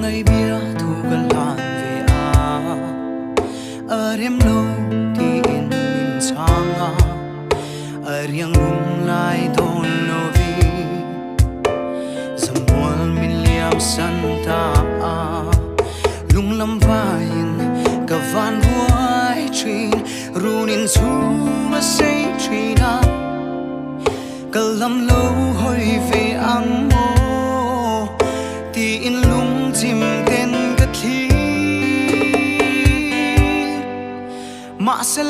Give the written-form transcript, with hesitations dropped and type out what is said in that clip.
ngày bia thu gần làn về ở đêm lối thì in in sang ở riêng lung lại thôn lô vi dầm muôn min liam san ta lung lâm vain cả van vuai trin runin su mà say trina cả lâm lâu hồi về ang mô thì in lung chim tên cất thi mà sẽ